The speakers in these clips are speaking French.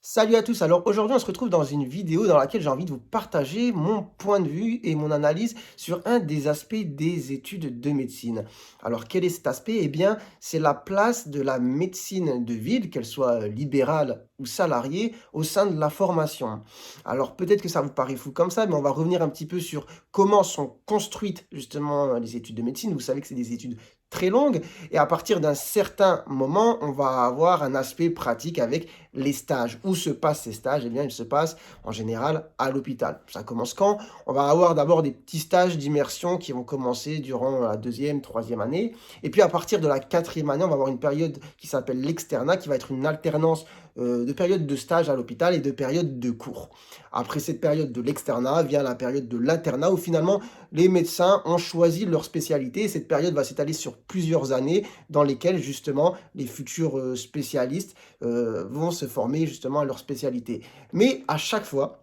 Salut à tous, alors aujourd'hui on se retrouve dans une vidéo dans laquelle j'ai envie de vous partager mon point de vue et mon analyse sur un des aspects des études de médecine. Alors quel est cet aspect? Eh bien c'est la place de la médecine de ville, qu'elle soit libérale ou salariée, au sein de la formation. Alors peut-être que ça vous paraît fou comme ça, mais on va revenir un petit peu sur comment sont construites justement les études de médecine. Vous savez que c'est des études très longues et à partir d'un certain moment, on va avoir un aspect pratique avec les stages. Où se passent ces stages? Eh bien, ils se passent en général à l'hôpital. Ça commence quand? On va avoir d'abord des petits stages d'immersion qui vont commencer durant la deuxième, troisième année. Et puis à partir de la quatrième année, on va avoir une période qui s'appelle l'externat, qui va être une alternance de période de stage à l'hôpital et de période de cours. Après cette période de l'externat vient la période de l'internat où finalement les médecins ont choisi leur spécialité. Et cette période va s'étaler sur plusieurs années dans lesquelles justement les futurs spécialistes vont se former justement à leur spécialité. Mais à chaque fois,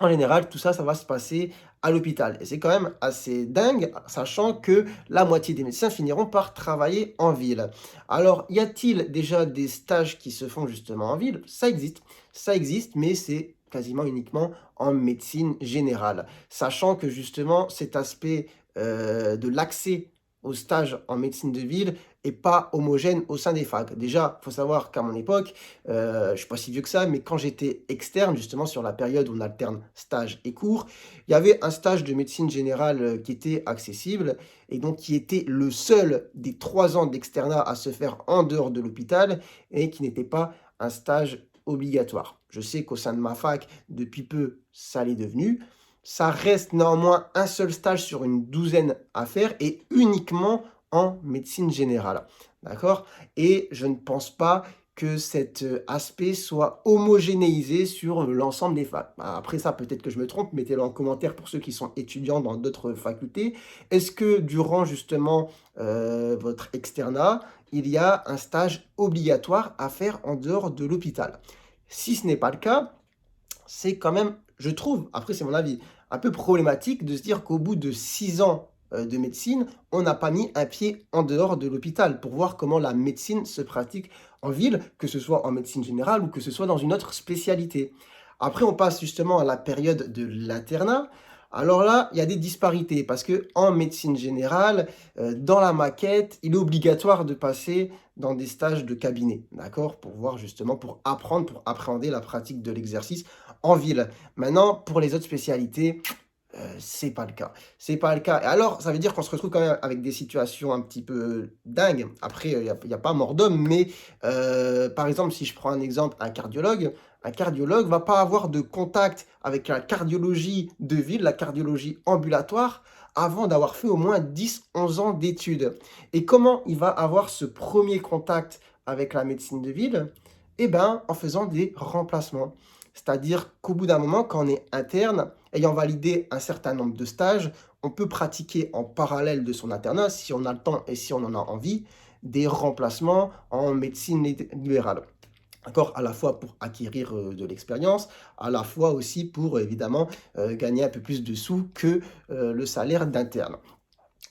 en général, tout ça, ça va se passer à l'hôpital. Et c'est quand même assez dingue, sachant que la moitié des médecins finiront par travailler en ville. Alors, y a-t-il déjà des stages qui se font justement en ville? Ça existe, mais c'est quasiment uniquement en médecine générale. Sachant que justement, cet aspect de l'accès aux stages en médecine de ville est pas homogène au sein des facs. Déjà, il faut savoir qu'à mon époque, je suis pas si vieux que ça, mais quand j'étais externe, justement sur la période où on alterne stage et cours, il y avait un stage de médecine générale, qui était accessible et donc qui était le seul des 3 ans d'externat à se faire en dehors de l'hôpital et qui n'était pas un stage obligatoire. Je sais qu'au sein de ma fac, depuis peu, ça l'est devenu. Ça reste néanmoins un seul stage sur une douzaine à faire et uniquement en médecine générale. D'accord? Et je ne pense pas que cet, aspect soit homogénéisé sur, l'ensemble des facs. Bah, après ça, peut-être que je me trompe, mettez-le en commentaire pour ceux qui sont étudiants dans d'autres facultés. Est-ce que durant justement, votre externat, il y a un stage obligatoire à faire en dehors de l'hôpital? Si ce n'est pas le cas, c'est quand même, je trouve, après c'est mon avis, un peu problématique de se dire qu'au bout de 6 ans, de médecine, on n'a pas mis un pied en dehors de l'hôpital pour voir comment la médecine se pratique en ville, que ce soit en médecine générale ou que ce soit dans une autre spécialité. Après, on passe justement à la période de l'internat. Alors là, il y a des disparités parce que en médecine générale, dans la maquette, il est obligatoire de passer dans des stages de cabinet, d'accord? Pour voir justement, pour apprendre, pour appréhender la pratique de l'exercice en ville. Maintenant, pour les autres spécialités, c'est pas le cas. C'est pas le cas et alors, ça veut dire qu'on se retrouve quand même avec des situations un petit peu dingues. Après, il y a pas mort d'homme, mais par exemple, si je prends un exemple, un cardiologue va pas avoir de contact avec la cardiologie de ville, la cardiologie ambulatoire, avant d'avoir fait au moins 10, 11 ans d'études et comment il va avoir ce premier contact avec la médecine de ville? Eh ben, en faisant des remplacements. C'est-à-dire qu'au bout d'un moment, quand on est interne, ayant validé un certain nombre de stages, on peut pratiquer en parallèle de son internat, si on a le temps et si on en a envie, des remplacements en médecine libérale. D'accord? À la fois pour acquérir, de l'expérience, à la fois aussi pour évidemment, gagner un peu plus de sous que, le salaire d'interne.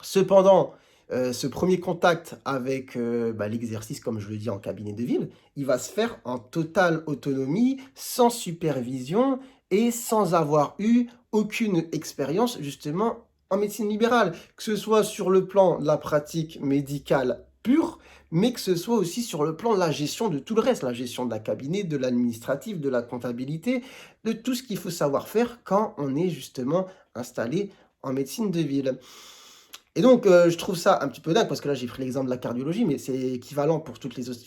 Cependant, ce premier contact avec, l'exercice, comme je le dis en cabinet de ville, il va se faire en totale autonomie, sans supervision et sans avoir eu aucune expérience justement en médecine libérale. Que ce soit sur le plan de la pratique médicale pure, mais que ce soit aussi sur le plan de la gestion de tout le reste, la gestion d'un cabinet, de l'administratif, de la comptabilité, de tout ce qu'il faut savoir faire quand on est justement installé en médecine de ville. Et donc, je trouve ça un petit peu dingue parce que là, j'ai pris l'exemple de la cardiologie, mais c'est équivalent pour toutes les autres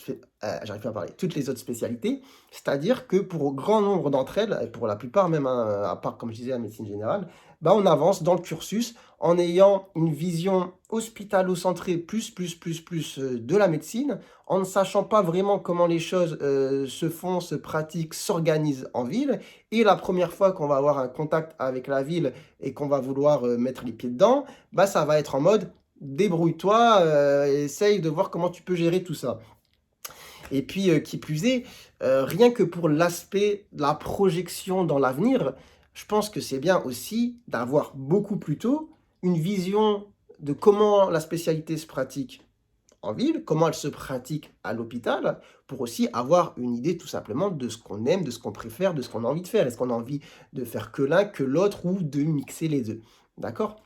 j'arrive pas à parler, toutes les autres spécialités. C'est-à-dire que pour au grand nombre d'entre elles, et pour la plupart même, hein, à part, comme je disais, la médecine générale, bah, on avance dans le cursus en ayant une vision hospitalo-centrée plus, de la médecine, en ne sachant pas vraiment comment les choses, se font, se pratiquent, s'organisent en ville et la première fois qu'on va avoir un contact avec la ville et qu'on va vouloir, mettre les pieds dedans, bah, ça va être en mode: «Débrouille-toi, essaye de voir comment tu peux gérer tout ça». Et puis, qui plus est, rien que pour l'aspect de la projection dans l'avenir, je pense que c'est bien aussi d'avoir beaucoup plus tôt une vision de comment la spécialité se pratique en ville, comment elle se pratique à l'hôpital, pour aussi avoir une idée tout simplement de ce qu'on aime, de ce qu'on préfère, de ce qu'on a envie de faire. Est-ce qu'on a envie de faire que l'un, que l'autre ou de mixer les 2? D'accord?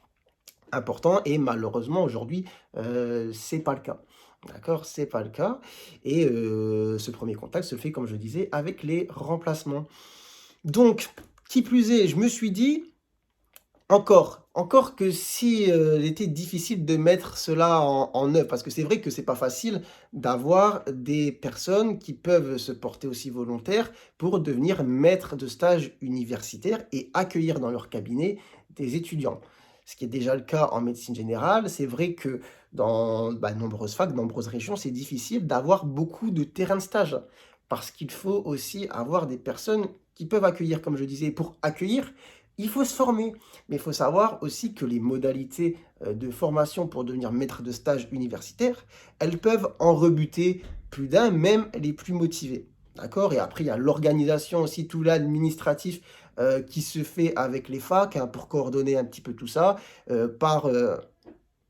Important et malheureusement aujourd'hui, c'est pas le cas. D'accord? C'est pas le cas et ce premier contact se fait, comme je disais, avec les remplacements. Donc, qui plus est, je me suis dit: encore que si, il était difficile de mettre cela en œuvre, parce que c'est vrai que c'est pas facile d'avoir des personnes qui peuvent se porter aussi volontaires pour devenir maîtres de stage universitaires et accueillir dans leur cabinet des étudiants. Ce qui est déjà le cas en médecine générale, c'est vrai que dans, bah, nombreuses facs, nombreuses régions, c'est difficile d'avoir beaucoup de terrains de stage. Parce qu'il faut aussi avoir des personnes qui peuvent accueillir, comme je disais. Pour accueillir, il faut se former. Mais il faut savoir aussi que les modalités, de formation pour devenir maître de stage universitaire, elles peuvent en rebuter plus d'un, même les plus motivés. D'accord? Et après, il y a l'organisation aussi, tout l'administratif, qui se fait avec les facs, hein, pour coordonner un petit peu tout ça, par,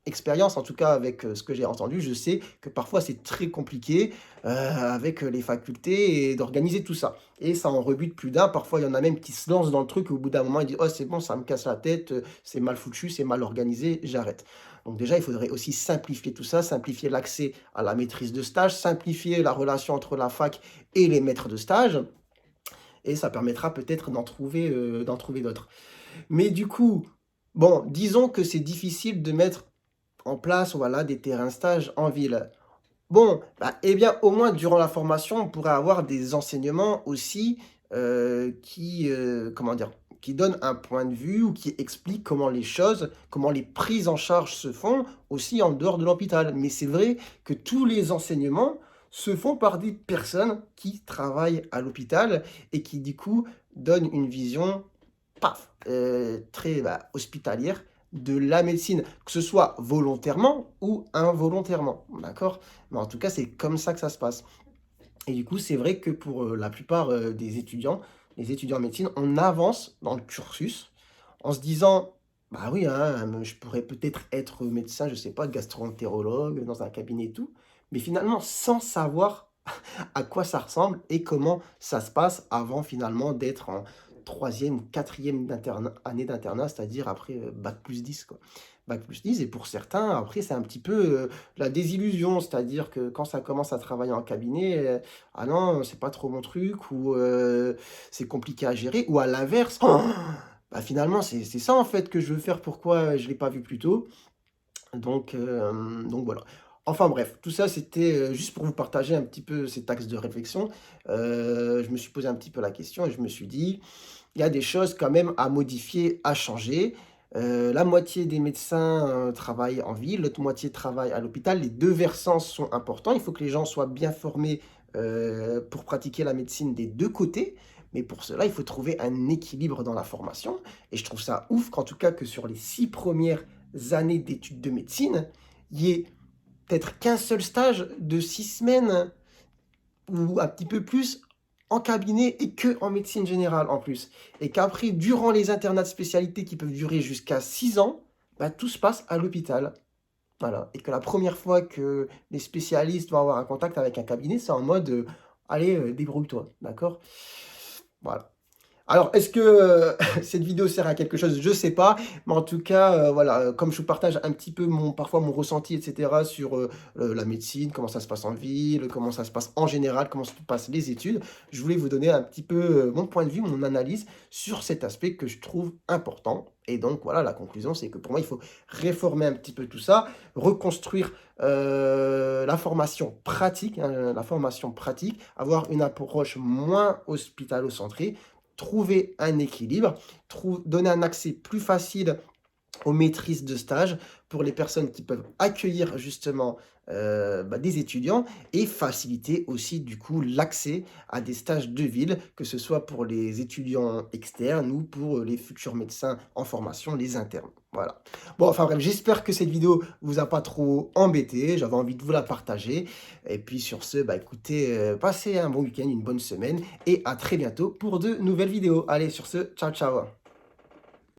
expérience, en tout cas avec, ce que j'ai entendu, je sais que parfois c'est très compliqué, avec, les facultés et d'organiser tout ça et ça en rebute plus d'un. Parfois, il y en a même qui se lancent dans le truc et au bout d'un moment, ils disent: «Oh c'est bon, ça me casse la tête, c'est mal foutu, c'est mal organisé, j'arrête». Donc déjà, il faudrait aussi simplifier tout ça, simplifier l'accès à la maîtrise de stage, simplifier la relation entre la fac et les maîtres de stage et ça permettra peut-être d'en trouver d'autres. Mais du coup, bon, disons que c'est difficile de mettre en place, voilà, des terrains stage en ville. Bon, bah, eh bien, au moins durant la formation, on pourrait avoir des enseignements aussi, qui, comment dire? Qui donnent un point de vue ou qui expliquent comment les choses, comment les prises en charge se font aussi en dehors de l'hôpital. Mais c'est vrai que tous les enseignements se font par des personnes qui travaillent à l'hôpital et qui, du coup, donnent une vision paf, très, bah, hospitalière de la médecine, que ce soit volontairement ou involontairement, d'accord? Mais en tout cas, c'est comme ça que ça se passe et du coup, c'est vrai que pour, la plupart, des étudiants, les étudiants en médecine, on avance dans le cursus en se disant: «Bah, oui, hein, je pourrais peut-être être médecin, je sais pas, gastro-entérologue dans un cabinet et tout», mais finalement sans savoir à quoi ça ressemble et comment ça se passe avant finalement d'être en troisième ou quatrième année d'internat, c'est-à-dire après, bac+10 quoi. Bac+10 et pour certains, après c'est un petit peu, la désillusion, c'est-à-dire que quand ça commence à travailler en cabinet, «Ah non, c'est pas trop mon truc» ou, «C'est compliqué à gérer» ou à l'inverse: «Bah, finalement c'est ça en fait que je veux faire, pourquoi je l'ai pas vu plus tôt?» donc voilà. Enfin bref, tout ça c'était, juste pour vous partager un petit peu cet axe de réflexion. Je me suis posé un petit peu la question et je me suis dit: «Il y a des choses quand même à modifier, à changer». La moitié des médecins, travaillent en ville, l'autre moitié travaille à l'hôpital. Les 2 versants sont importants. Il faut que les gens soient bien formés, pour pratiquer la médecine des 2 côtés. Mais pour cela, il faut trouver un équilibre dans la formation et je trouve ça ouf qu'en tout cas que sur les 6 premières années d'études de médecine, il y ait peut-être qu'un seul stage de 6 semaines ou un petit peu plus en cabinet et que en médecine générale en plus. Et qu'après, durant les internats de spécialité qui peuvent durer jusqu'à 6 ans, bah, tout se passe à l'hôpital. Voilà. Et que la première fois que les spécialistes vont avoir un contact avec un cabinet, c'est en mode, «Allez, débrouille-toi», d'accord? Voilà. Alors, est-ce que, cette vidéo sert à quelque chose? Je sais pas, mais en tout cas, voilà, comme je vous partage un petit peu parfois mon ressenti et cetera sur, la médecine, comment ça se passe en ville, comment ça se passe en général, comment se passent les études. Je voulais vous donner un petit peu, mon point de vue, mon analyse sur cet aspect que je trouve important et donc voilà, la conclusion, c'est que pour moi, il faut réformer un petit peu tout ça, reconstruire, la formation pratique, hein, la formation pratique, avoir une approche moins hospitalo-centrée, trouver un équilibre, donner un accès plus facile aux maîtrises de stage pour les personnes qui peuvent accueillir justement, bah, des étudiants et faciliter aussi du coup l'accès à des stages de ville, que ce soit pour les étudiants externes ou pour, les futurs médecins en formation, les internes. Voilà. Bon, enfin bref, j'espère que cette vidéo vous a pas trop embêté, j'avais envie de vous la partager et puis sur ce, bah, écoutez, passez un bon week-end, une bonne semaine et à très bientôt pour de nouvelles vidéos. Allez sur ce, ciao, ciao.